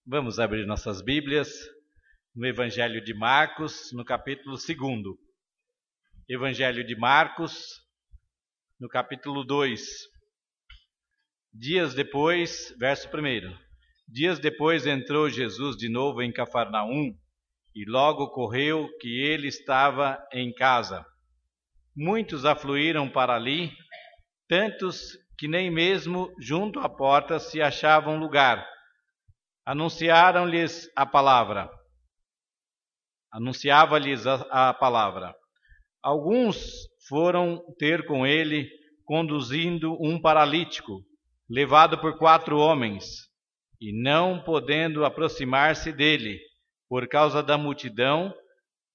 Vamos abrir nossas Bíblias no Evangelho de Marcos, no capítulo 2. Evangelho de Marcos, no capítulo 2. Dias depois, verso 1. Dias depois entrou Jesus de novo em Cafarnaum, e logo ocorreu que ele estava em casa. Muitos afluíram para ali, tantos que nem mesmo junto à porta se achava um lugar. Anunciava-lhes a palavra. Alguns foram ter com ele, conduzindo um paralítico, levado por 4 homens, e não podendo aproximar-se dele, por causa da multidão,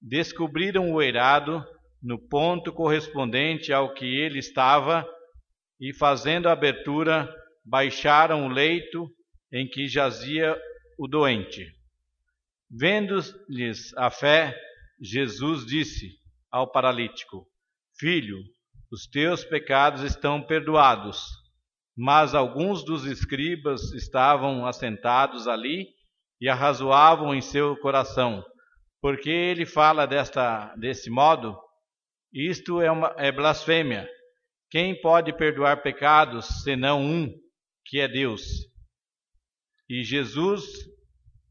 descobriram o eirado no ponto correspondente ao que ele estava, e fazendo a abertura, baixaram o leito em que jazia o doente. Vendo-lhes a fé, Jesus disse ao paralítico: Filho, os teus pecados estão perdoados. Mas alguns dos escribas estavam assentados ali e arrazoavam em seu coração: porque ele fala desse modo? Isto é blasfêmia. Quem pode perdoar pecados, senão um, que é Deus? E Jesus,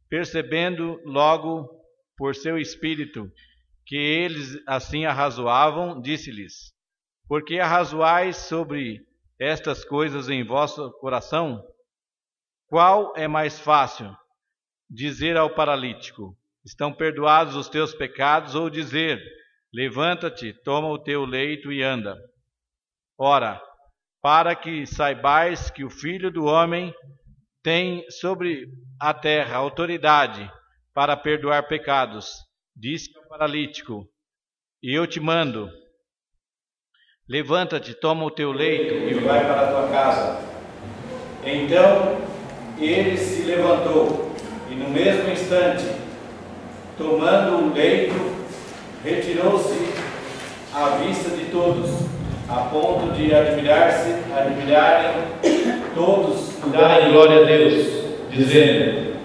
percebendo logo por seu espírito que eles assim arrazoavam, disse-lhes: Por que arrazoais sobre estas coisas em vosso coração? Qual é mais fácil, dizer ao paralítico: Estão perdoados os teus pecados, ou dizer: Levanta-te, toma o teu leito e anda? Ora, para que saibais que o Filho do Homem tem sobre a terra autoridade para perdoar pecados, disse ao paralítico: E eu te mando, levanta-te, toma o teu leito e vai para a tua casa. Então ele se levantou e no mesmo instante, tomando o leito, retirou-se à vista de todos, a ponto de admirarem todos e darem glória a Deus, dizendo: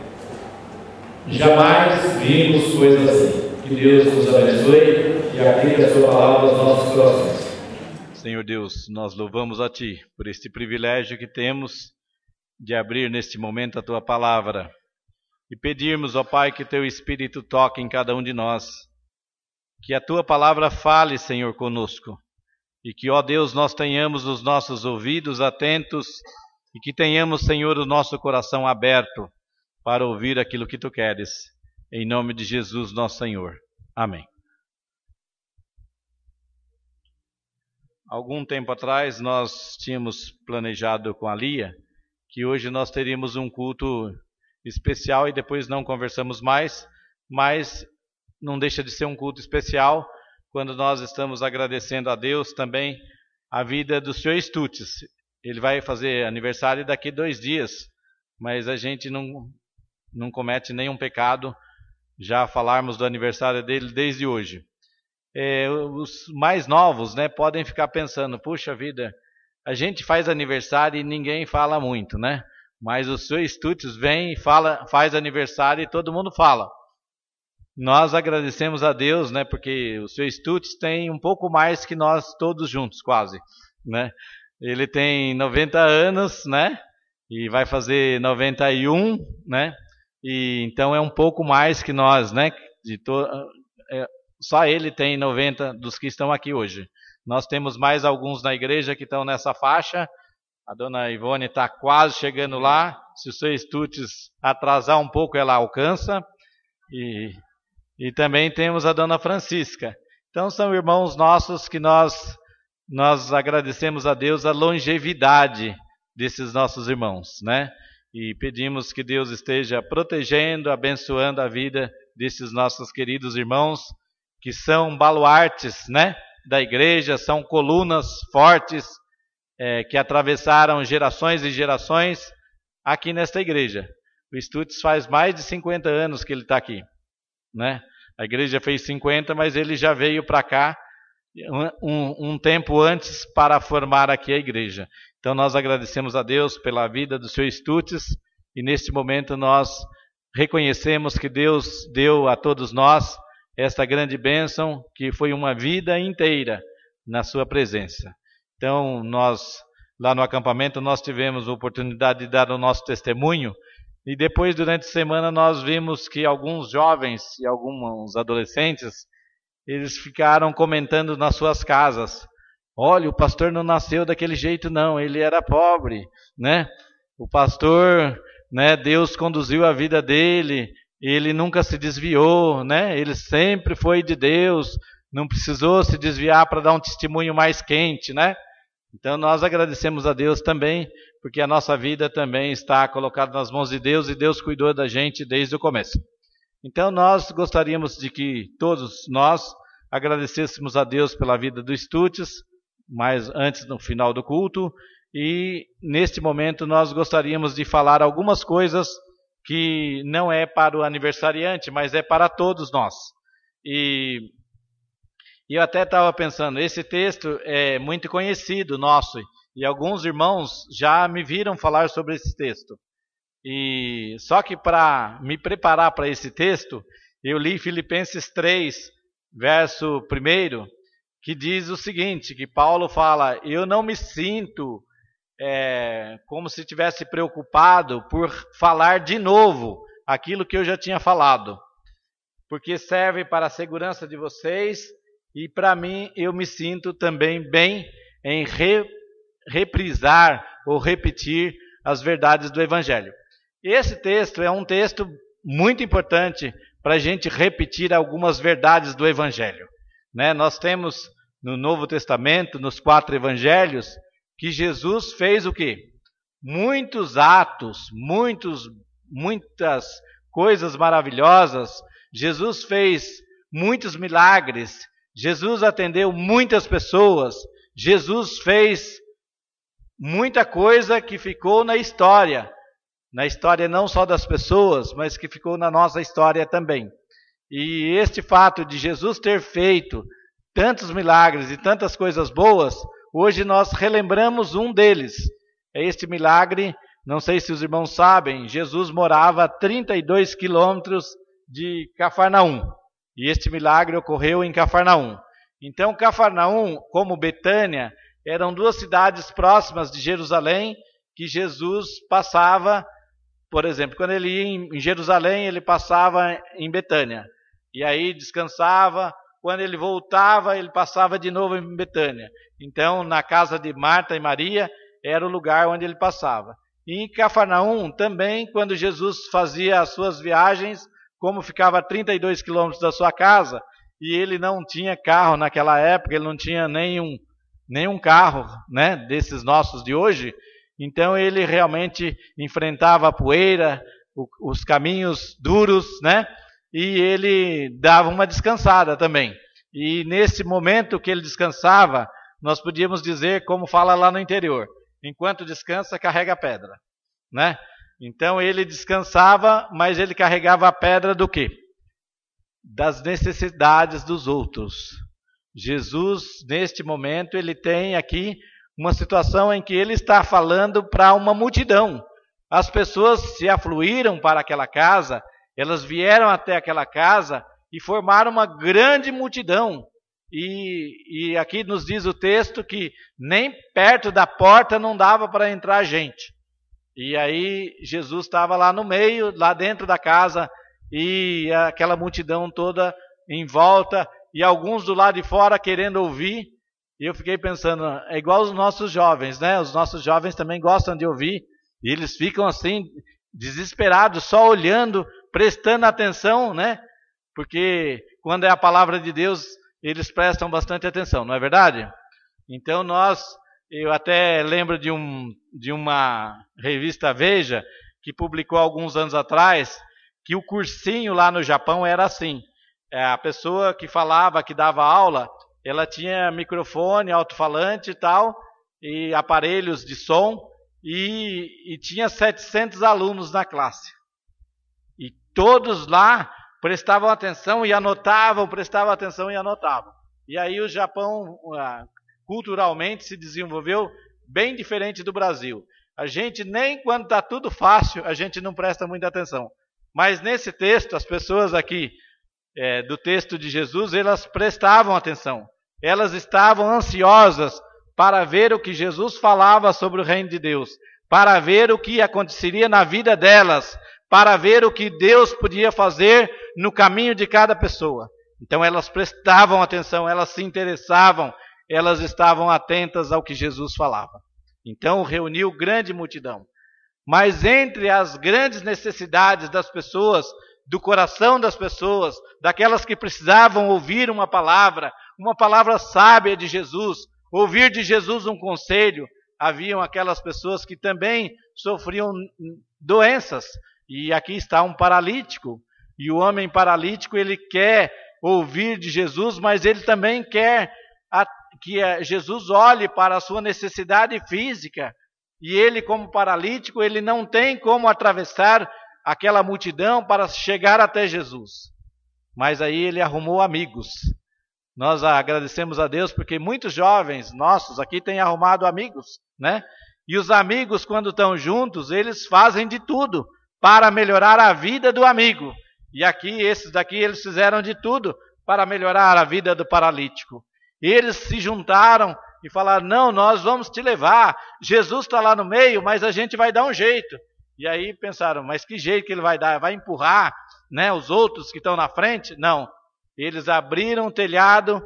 Jamais vimos coisa assim. Que Deus nos abençoe e aplique a sua palavra aos nossos corações. Senhor Deus, nós louvamos a Ti por este privilégio que temos de abrir neste momento a Tua palavra e pedirmos, ó Pai, que Teu Espírito toque em cada um de nós, que a Tua palavra fale, Senhor, conosco, e que, ó Deus, nós tenhamos os nossos ouvidos atentos e que tenhamos, Senhor, o nosso coração aberto para ouvir aquilo que Tu queres. Em nome de Jesus, nosso Senhor. Amém. Algum tempo atrás, nós tínhamos planejado com a Lia que hoje nós teríamos um culto especial e depois não conversamos mais, mas não deixa de ser um culto especial quando nós estamos agradecendo a Deus também a vida do Sr. Stutz. Ele vai fazer aniversário daqui 2 dias, mas a gente não comete nenhum pecado já falarmos do aniversário dele desde hoje. Os mais novos, né, podem ficar pensando: puxa vida, a gente faz aniversário e ninguém fala muito, né? Mas o Sr. Stutz vem e faz aniversário e todo mundo fala. Nós agradecemos a Deus, né, porque o Sr. Stutz tem um pouco mais que nós todos juntos, quase, né? Ele tem 90 anos, né? E vai fazer 91, né? E então é um pouco mais que nós, né? Só ele tem 90 dos que estão aqui hoje. Nós temos mais alguns na igreja que estão nessa faixa. A dona Ivone está quase chegando lá. Se o Sr. Stutz atrasar um pouco, ela alcança. E também temos a dona Francisca. Então são irmãos nossos que nós agradecemos a Deus a longevidade desses nossos irmãos, né? E pedimos que Deus esteja protegendo, abençoando a vida desses nossos queridos irmãos, que são baluartes, né, da igreja, são colunas fortes que atravessaram gerações e gerações aqui nesta igreja. O Stutz faz mais de 50 anos que ele está aqui, né? A igreja fez 50, mas ele já veio para cá um tempo antes para formar aqui a igreja. Então nós agradecemos a Deus pela vida do Sr. Stutz e neste momento nós reconhecemos que Deus deu a todos nós esta grande bênção, que foi uma vida inteira na sua presença. Então, nós, lá no acampamento, nós tivemos a oportunidade de dar o nosso testemunho, e depois, durante a semana, nós vimos que alguns jovens e alguns adolescentes, eles ficaram comentando nas suas casas: olha, o pastor não nasceu daquele jeito não, ele era pobre, né? O pastor, né, Deus conduziu a vida dele, ele nunca se desviou, né? Ele sempre foi de Deus, não precisou se desviar para dar um testemunho mais quente, né? Então nós agradecemos a Deus também, porque a nossa vida também está colocada nas mãos de Deus e Deus cuidou da gente desde o começo. Então nós gostaríamos de que todos nós agradecêssemos a Deus pela vida do Stutz, mas antes no final do culto, e neste momento nós gostaríamos de falar algumas coisas que não é para o aniversariante, mas é para todos nós. E eu até estava pensando, esse texto é muito conhecido nosso, e alguns irmãos já me viram falar sobre esse texto. E só que para me preparar para esse texto, eu li Filipenses 3, verso 1, que diz o seguinte, que Paulo fala: eu não me sinto como se estivesse preocupado por falar de novo aquilo que eu já tinha falado, porque serve para a segurança de vocês, e para mim eu me sinto também bem em reprisar ou repetir as verdades do Evangelho. Esse texto é um texto muito importante para a gente repetir algumas verdades do Evangelho, né? Nós temos no Novo Testamento, nos 4 Evangelhos, que Jesus fez o quê? Muitos atos, muitas coisas maravilhosas. Jesus fez muitos milagres. Jesus atendeu muitas pessoas. Jesus fez muita coisa que ficou na história não só das pessoas, mas que ficou na nossa história também. E este fato de Jesus ter feito tantos milagres e tantas coisas boas, hoje nós relembramos um deles. É este milagre, não sei se os irmãos sabem, Jesus morava a 32 quilômetros de Cafarnaum. E este milagre ocorreu em Cafarnaum. Então, Cafarnaum, como Betânia, eram 2 cidades próximas de Jerusalém, que Jesus passava, por exemplo, quando ele ia em Jerusalém, ele passava em Betânia. E aí descansava. Quando ele voltava, ele passava de novo em Betânia. Então, na casa de Marta e Maria, era o lugar onde ele passava. E em Cafarnaum, também, quando Jesus fazia as suas viagens, como ficava a 32 quilômetros da sua casa, e ele não tinha carro naquela época, ele não tinha nenhum carro, né, desses nossos de hoje, então ele realmente enfrentava a poeira, os caminhos duros, né? E ele dava uma descansada também. E nesse momento que ele descansava, nós podíamos dizer, como fala lá no interior: enquanto descansa, carrega a pedra, né? Então ele descansava, mas ele carregava a pedra do quê? Das necessidades dos outros. Jesus, neste momento, ele tem aqui uma situação em que ele está falando para uma multidão. As pessoas se afluíram para aquela casa, elas vieram até aquela casa e formaram uma grande multidão. E aqui nos diz o texto que nem perto da porta não dava para entrar gente. E aí Jesus estava lá no meio, lá dentro da casa, e aquela multidão toda em volta, e alguns do lado de fora querendo ouvir. E eu fiquei pensando, é igual os nossos jovens, né? Os nossos jovens também gostam de ouvir, e eles ficam assim, desesperados, só olhando, prestando atenção, né? Porque quando é a palavra de Deus, eles prestam bastante atenção, não é verdade? Então eu até lembro de uma revista Veja, que publicou alguns anos atrás, que o cursinho lá no Japão era assim. A pessoa que falava, que dava aula, ela tinha microfone, alto-falante e tal, e aparelhos de som, e tinha 700 alunos na classe. E todos lá prestavam atenção e anotavam, prestavam atenção e anotavam. E aí o Japão, culturalmente, se desenvolveu bem diferente do Brasil. A gente, nem quando está tudo fácil, a gente não presta muita atenção. Mas nesse texto, as pessoas aqui do texto de Jesus, elas prestavam atenção. Elas estavam ansiosas para ver o que Jesus falava sobre o reino de Deus, para ver o que aconteceria na vida delas, para ver o que Deus podia fazer no caminho de cada pessoa. Então elas prestavam atenção, elas se interessavam, elas estavam atentas ao que Jesus falava. Então reuniu grande multidão. Mas entre as grandes necessidades das pessoas, do coração das pessoas, daquelas que precisavam ouvir uma palavra sábia de Jesus, ouvir de Jesus um conselho, haviam aquelas pessoas que também sofriam doenças. E aqui está um paralítico, e o homem paralítico, ele quer ouvir de Jesus, mas ele também quer que Jesus olhe para a sua necessidade física. E ele, como paralítico, ele não tem como atravessar aquela multidão para chegar até Jesus. Mas aí ele arrumou amigos. Nós agradecemos a Deus porque muitos jovens nossos aqui têm arrumado amigos, né? E os amigos, quando estão juntos, eles fazem de tudo para melhorar a vida do amigo. E aqui, esses daqui, eles fizeram de tudo para melhorar a vida do paralítico. Eles se juntaram e falaram, não, nós vamos te levar. Jesus está lá no meio, mas a gente vai dar um jeito. E aí pensaram, mas que jeito que ele vai dar? Vai empurrar, né, os outros que estão na frente? Não. Eles abriram o telhado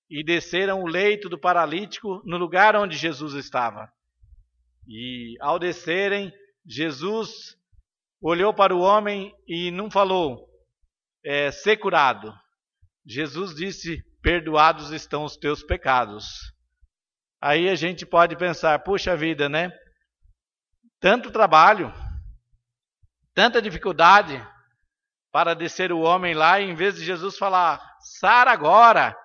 e desceram o leito do paralítico no lugar onde Jesus estava. E ao descerem, Jesus olhou para o homem e não falou, ser curado. Jesus disse, perdoados estão os teus pecados. Aí a gente pode pensar, puxa vida, né? Tanto trabalho, tanta dificuldade para descer o homem lá, e em vez de Jesus falar, sara agora,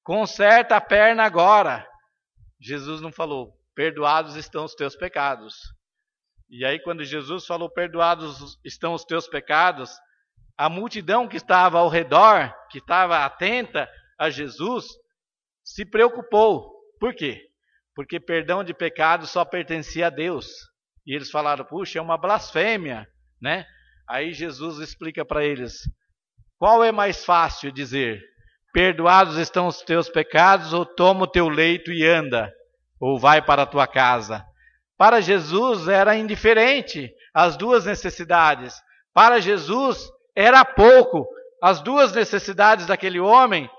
conserta a perna agora, Jesus não falou, perdoados estão os teus pecados. E aí quando Jesus falou, perdoados estão os teus pecados, a multidão que estava ao redor, que estava atenta a Jesus, se preocupou. Por quê? Porque perdão de pecados só pertencia a Deus. E eles falaram, puxa, é uma blasfêmia, né? Aí Jesus explica para eles, qual é mais fácil dizer, perdoados estão os teus pecados, ou toma o teu leito e anda, ou vai para a tua casa. Para Jesus era indiferente as duas necessidades. Para Jesus era pouco as duas necessidades daquele homem,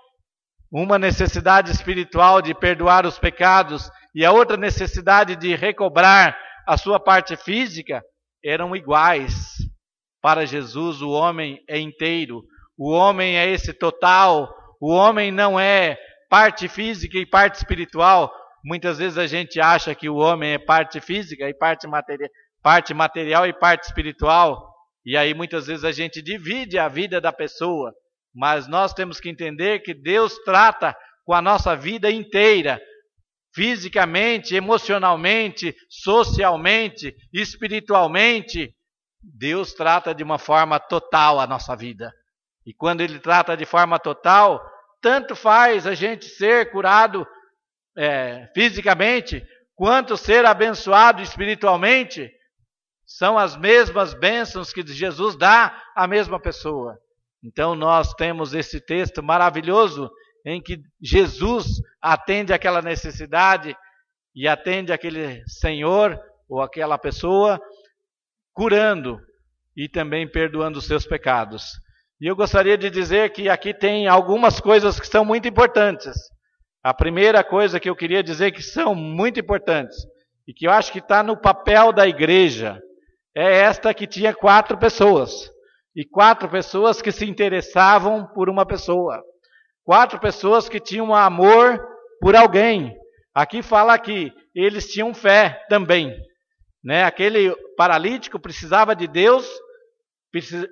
uma necessidade espiritual de perdoar os pecados e a outra necessidade de recobrar a sua parte física, eram iguais. Para Jesus o homem é inteiro, o homem é esse total, o homem não é parte física e parte espiritual. Muitas vezes a gente acha que o homem é parte física e parte material e parte espiritual, e aí muitas vezes a gente divide a vida da pessoa, mas nós temos que entender que Deus trata com a nossa vida inteira, fisicamente, emocionalmente, socialmente, espiritualmente. Deus trata de uma forma total a nossa vida. E quando Ele trata de forma total, tanto faz a gente ser curado fisicamente, quanto ser abençoado espiritualmente, são as mesmas bênçãos que Jesus dá à mesma pessoa. Então nós temos esse texto maravilhoso em que Jesus atende aquela necessidade e atende aquele senhor ou aquela pessoa, curando e também perdoando os seus pecados. E eu gostaria de dizer que aqui tem algumas coisas que são muito importantes. A primeira coisa que eu queria dizer que são muito importantes e que eu acho que está no papel da igreja é esta que tinha 4 pessoas. E 4 pessoas que se interessavam por uma pessoa. 4 pessoas que tinham amor por alguém. Aqui fala que eles tinham fé também, né? Aquele paralítico precisava de Deus,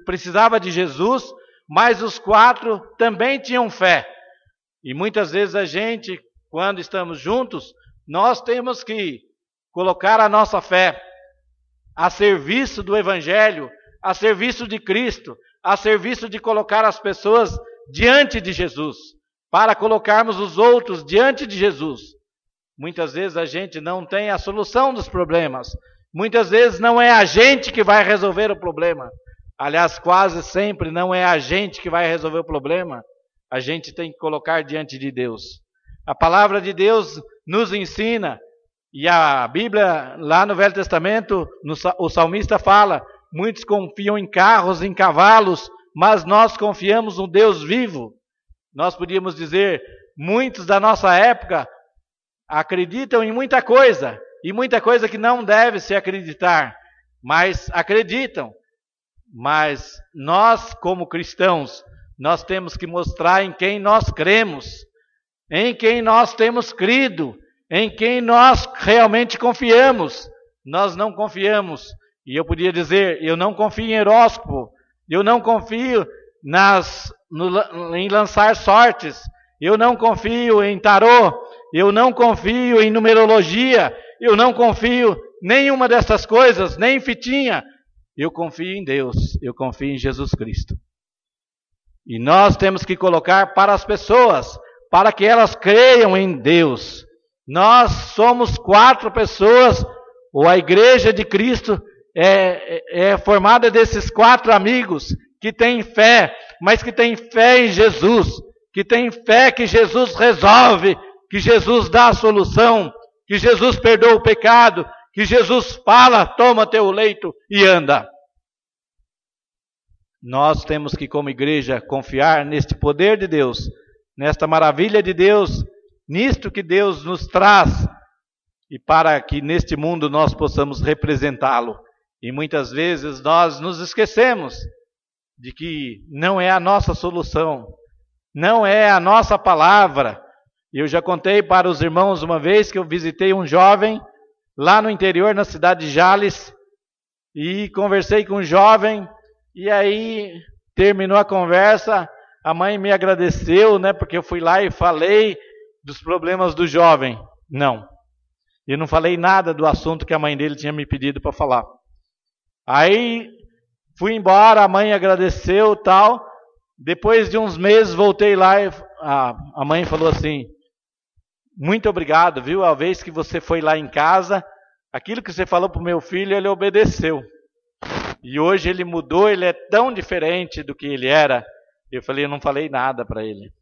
precisava de Jesus, mas os 4 também tinham fé. E muitas vezes a gente, quando estamos juntos, nós temos que colocar a nossa fé a serviço do Evangelho, a serviço de Cristo, a serviço de colocar as pessoas diante de Jesus, para colocarmos os outros diante de Jesus. Muitas vezes a gente não tem a solução dos problemas. Muitas vezes não é a gente que vai resolver o problema. aliás, quase sempre não é a gente que vai resolver o problema, a gente tem que colocar diante de Deus. A palavra de Deus nos ensina, e a Bíblia, lá no Velho Testamento, o salmista fala, muitos confiam em carros, em cavalos, mas nós confiamos no Deus vivo. Nós podíamos dizer, muitos da nossa época acreditam em muita coisa, e muita coisa que não deve se acreditar, mas acreditam. Mas nós, como cristãos, nós temos que mostrar em quem nós cremos, em quem nós temos crido, em quem nós realmente confiamos. Nós não confiamos, e eu podia dizer, eu não confio em horóscopo, eu não confio em lançar sortes, eu não confio em tarô, eu não confio em numerologia, eu não confio em nenhuma dessas coisas, nem em fitinha. Eu confio em Deus, eu confio em Jesus Cristo. E nós temos que colocar para as pessoas, para que elas creiam em Deus. Nós somos 4 pessoas, ou a igreja de Cristo é formada desses 4 amigos que têm fé, mas que têm fé em Jesus, que têm fé que Jesus resolve, que Jesus dá a solução, que Jesus perdoa o pecado, que Jesus fala, toma teu leito e anda. Nós temos que, como igreja, confiar neste poder de Deus, nesta maravilha de Deus, nisto que Deus nos traz, e para que neste mundo nós possamos representá-lo. E muitas vezes nós nos esquecemos de que não é a nossa solução, não é a nossa palavra. Eu já contei para os irmãos uma vez que eu visitei um jovem lá no interior, na cidade de Jales, e conversei com um jovem, e aí terminou a conversa, a mãe me agradeceu, porque eu fui lá e falei dos problemas do jovem. Não, eu não falei nada do assunto que a mãe dele tinha me pedido para falar. Aí fui embora, a mãe agradeceu e tal. Depois de uns meses voltei lá e a mãe falou assim, muito obrigado, viu? A vez que você foi lá em casa, aquilo que você falou para o meu filho, ele obedeceu. E hoje ele mudou, ele é tão diferente do que ele era. Eu não falei nada para ele.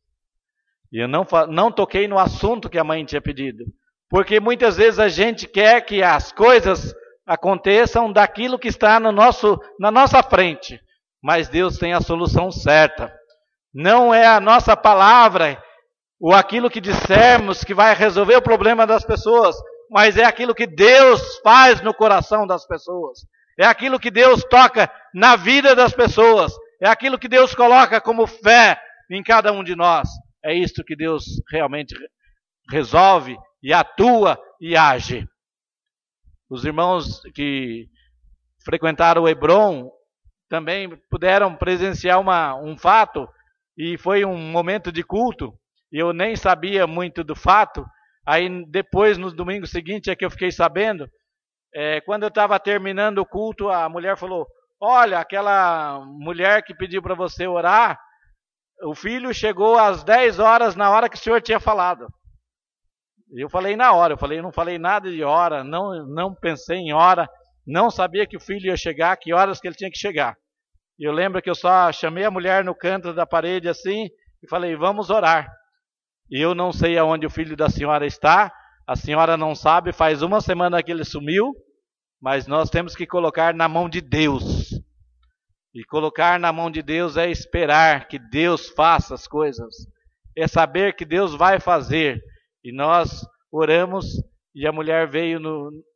E eu não toquei no assunto que a mãe tinha pedido. Porque muitas vezes a gente quer que as coisas aconteçam daquilo que está na nossa frente. Mas Deus tem a solução certa. Não é a nossa palavra ou aquilo que dissermos que vai resolver o problema das pessoas, mas é aquilo que Deus faz no coração das pessoas. É aquilo que Deus toca na vida das pessoas. É aquilo que Deus coloca como fé em cada um de nós. É isto que Deus realmente resolve e atua e age. Os irmãos que frequentaram o Hebron também puderam presenciar um fato, e foi um momento de culto, e eu nem sabia muito do fato. Aí depois, no domingo seguinte, é que eu fiquei sabendo. Quando eu estava terminando o culto, a mulher falou, olha, aquela mulher que pediu para você orar, o filho chegou às 10 horas, na hora que o senhor tinha falado. Eu falei na hora, eu não falei nada de hora, não pensei em hora, não sabia que o filho ia chegar, que horas que ele tinha que chegar. Eu lembro que eu só chamei a mulher no canto da parede assim, e falei, vamos orar. E eu não sei aonde o filho da senhora está, a senhora não sabe, faz 1 semana que ele sumiu, mas nós temos que colocar na mão de Deus. E colocar na mão de Deus é esperar que Deus faça as coisas. É saber que Deus vai fazer. E nós oramos, e a mulher veio,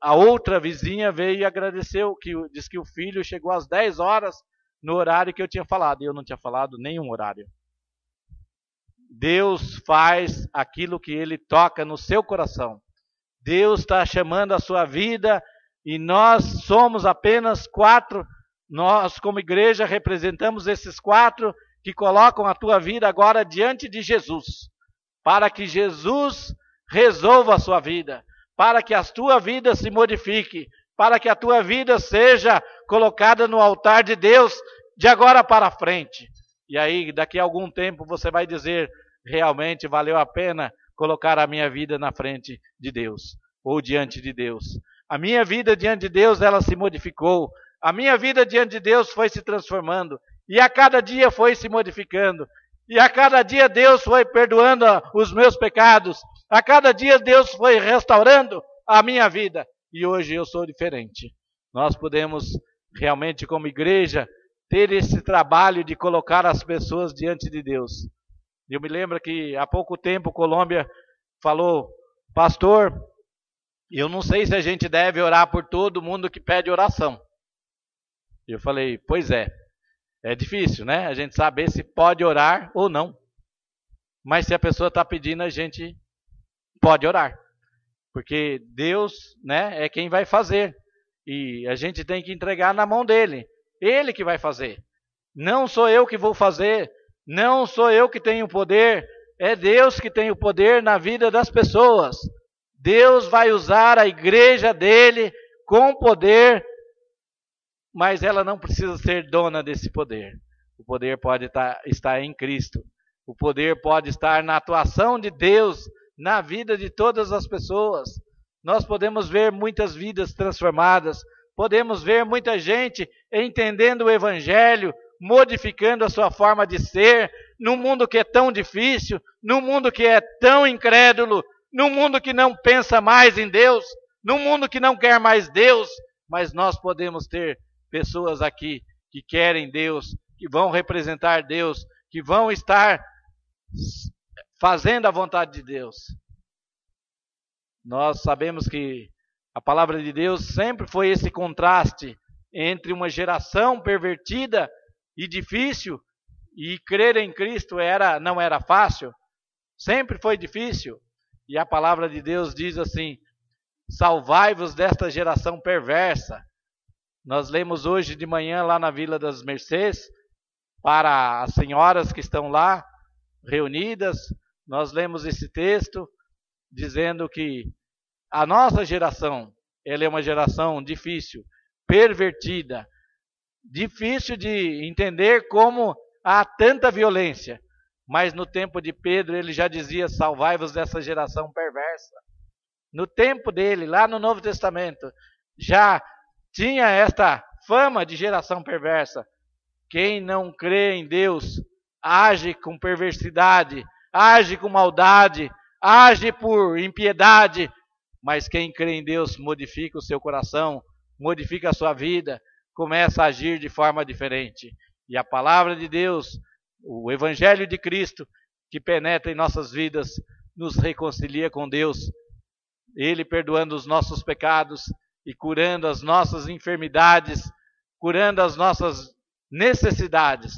a outra vizinha veio e agradeceu, disse que o filho chegou às 10 horas no horário que eu tinha falado. E eu não tinha falado nenhum horário. Deus faz aquilo que Ele toca no seu coração. Deus está chamando a sua vida, e nós somos apenas 4. Nós, como igreja, representamos esses 4 que colocam a tua vida agora diante de Jesus, para que Jesus resolva a sua vida, para que a tua vida se modifique, para que a tua vida seja colocada no altar de Deus de agora para frente. E aí, daqui a algum tempo, você vai dizer, realmente valeu a pena colocar a minha vida na frente de Deus, ou diante de Deus. A minha vida diante de Deus, ela se modificou. A minha vida diante de Deus foi se transformando. E a cada dia foi se modificando. E a cada dia Deus foi perdoando os meus pecados. A cada dia Deus foi restaurando a minha vida. E hoje eu sou diferente. Nós podemos realmente, como igreja, ter esse trabalho de colocar as pessoas diante de Deus. Eu me lembro que há pouco tempo Colômbia falou: pastor, eu não sei se a gente deve orar por todo mundo que pede oração. Eu falei: pois é difícil, né? A gente saber se pode orar ou não. Mas se a pessoa está pedindo, a gente pode orar. Porque Deus, né, é quem vai fazer. E a gente tem que entregar na mão dele. Ele que vai fazer. Não sou eu que vou fazer. Não sou eu que tenho o poder. É Deus que tem o poder na vida das pessoas. Deus vai usar a igreja dele com poder, mas ela não precisa ser dona desse poder. O poder pode estar em Cristo. O poder pode estar na atuação de Deus na vida de todas as pessoas. Nós podemos ver muitas vidas transformadas, podemos ver muita gente entendendo o Evangelho, modificando a sua forma de ser, num mundo que é tão difícil, num mundo que é tão incrédulo, num mundo que não pensa mais em Deus, num mundo que não quer mais Deus, mas nós podemos ter pessoas aqui que querem Deus, que vão representar Deus, que vão estar fazendo a vontade de Deus. Nós sabemos que a palavra de Deus sempre foi esse contraste entre uma geração pervertida e difícil, e crer em Cristo não era fácil, sempre foi difícil. E a palavra de Deus diz assim: salvai-vos desta geração perversa. Nós lemos hoje de manhã lá na Vila das Mercês, para as senhoras que estão lá reunidas, nós lemos esse texto dizendo que a nossa geração, ela é uma geração difícil, pervertida, difícil de entender como há tanta violência. Mas no tempo de Pedro ele já dizia: salvai-vos dessa geração perversa. No tempo dele, lá no Novo Testamento, já tinha esta fama de geração perversa. Quem não crê em Deus age com perversidade, age com maldade, age por impiedade. Mas quem crê em Deus modifica o seu coração, modifica a sua vida, começa a agir de forma diferente. E a palavra de Deus, o Evangelho de Cristo, que penetra em nossas vidas, nos reconcilia com Deus. Ele perdoando os nossos pecados e curando as nossas enfermidades, curando as nossas necessidades,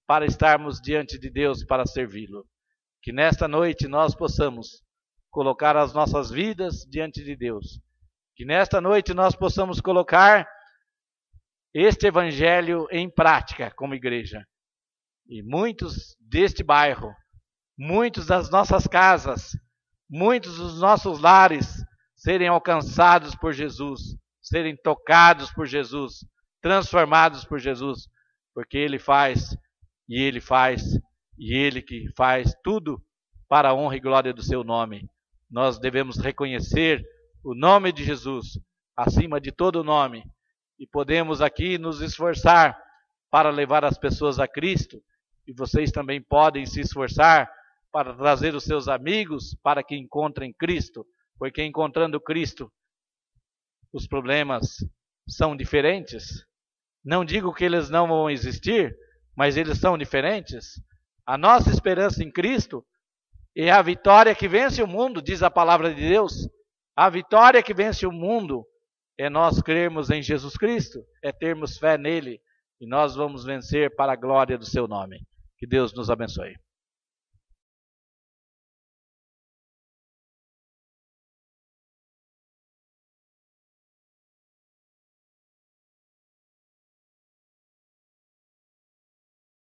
para estarmos diante de Deus para servi-lo. Que nesta noite nós possamos colocar as nossas vidas diante de Deus. Que nesta noite nós possamos colocar este Evangelho em prática como igreja. E muitos deste bairro, muitos das nossas casas, muitos dos nossos lares serem alcançados por Jesus, serem tocados por Jesus, transformados por Jesus, porque Ele faz, e Ele faz, e Ele que faz tudo para a honra e glória do seu nome. Nós devemos reconhecer o nome de Jesus acima de todo nome, e podemos aqui nos esforçar para levar as pessoas a Cristo, e vocês também podem se esforçar para trazer os seus amigos para que encontrem Cristo, porque encontrando Cristo, os problemas são diferentes. Não digo que eles não vão existir, mas eles são diferentes. A nossa esperança em Cristo é a vitória que vence o mundo, diz a palavra de Deus. A vitória que vence o mundo é nós crermos em Jesus Cristo, é termos fé nele, e nós vamos vencer para a glória do seu nome. Que Deus nos abençoe.